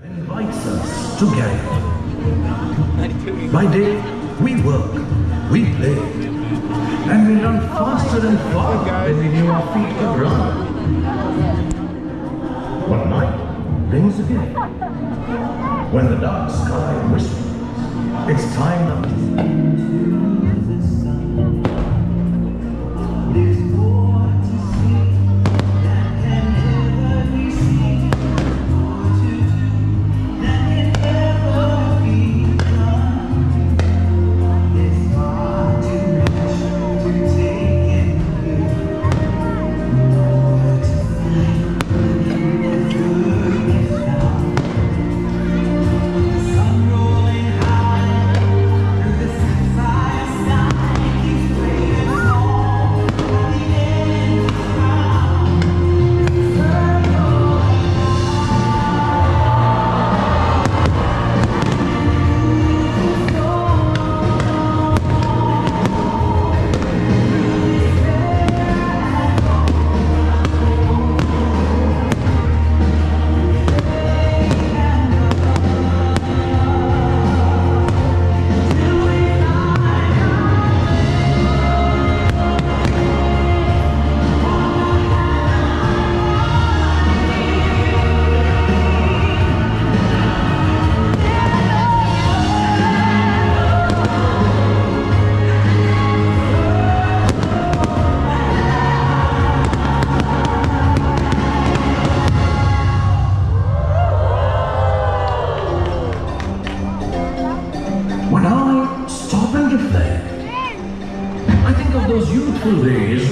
that invites us to gather. By day, we work, we play, and we run faster and farther than we knew our feet could run. One night brings a gift. When the dark sky whispers, it's time now to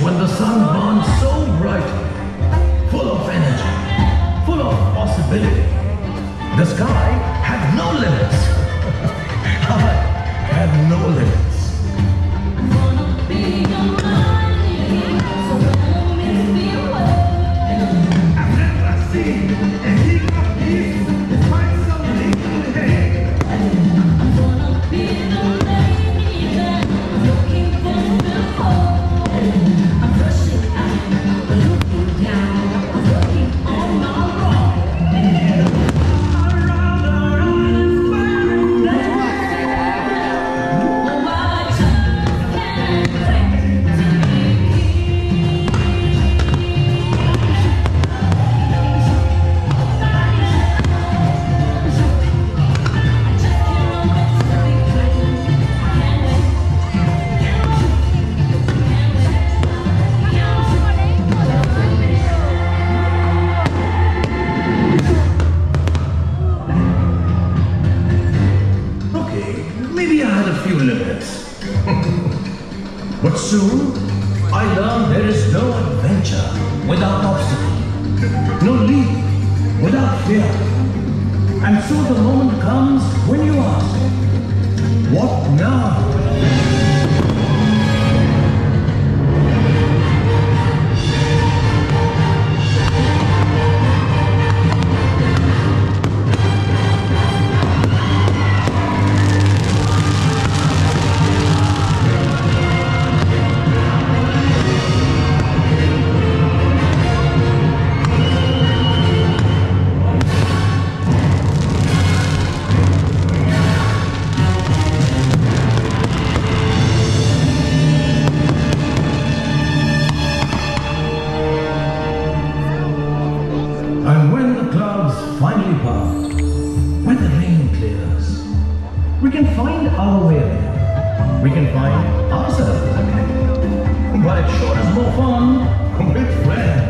when the sun burns so brightly, full of energy, full of possibility. The sky had no limits. I had no limits. I've never seen a heap of peace despite some legal hate. But soon, I learned there is no adventure without obstacle, no leap without fear. And so the moment comes when you ask, what now? And when the clouds finally part, when the rain clears, we can find our way again. We can find ourselves again. But it sure is more fun with friends.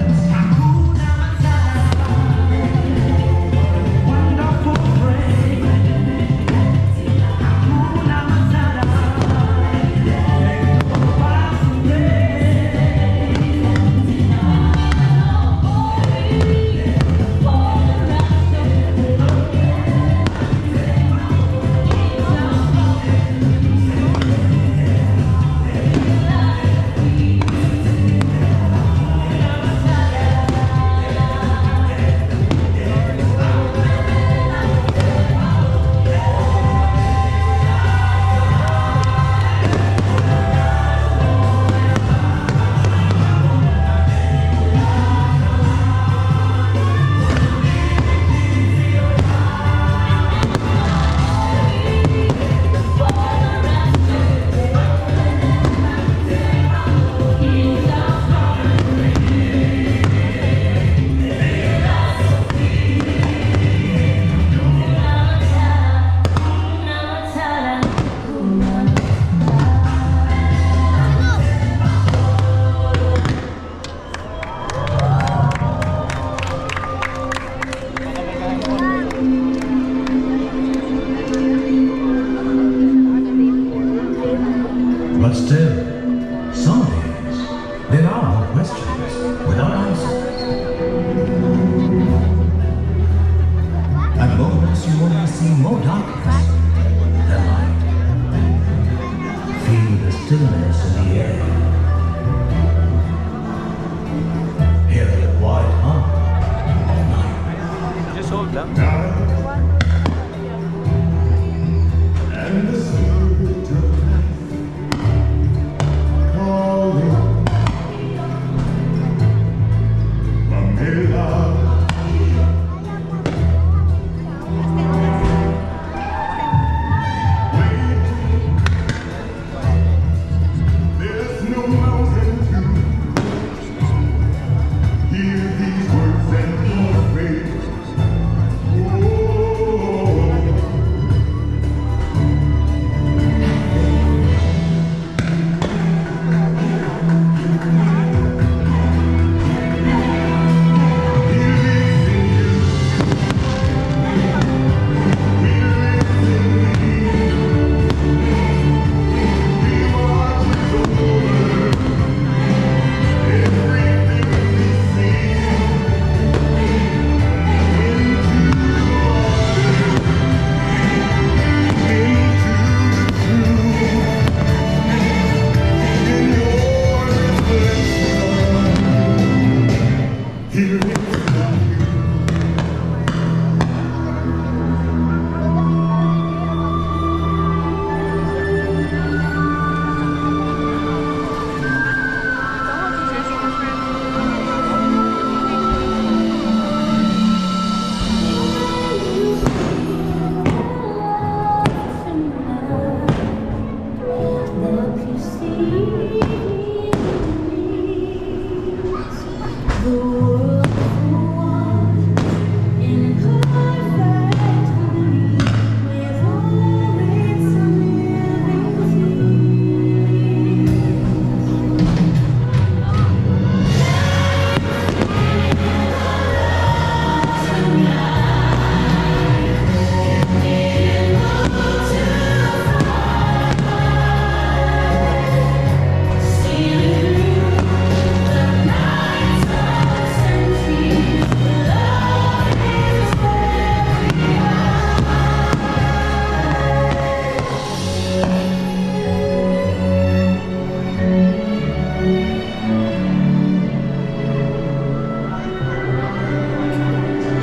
감사합니다. And the spirit of life calling Pamela. There's no mountain to hear these words and your faith.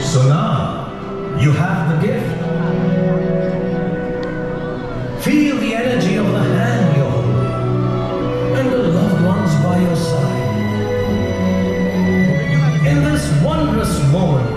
So now you have the gift. Feel the energy of the hand you're holding and the loved ones by your side. In this wondrous moment,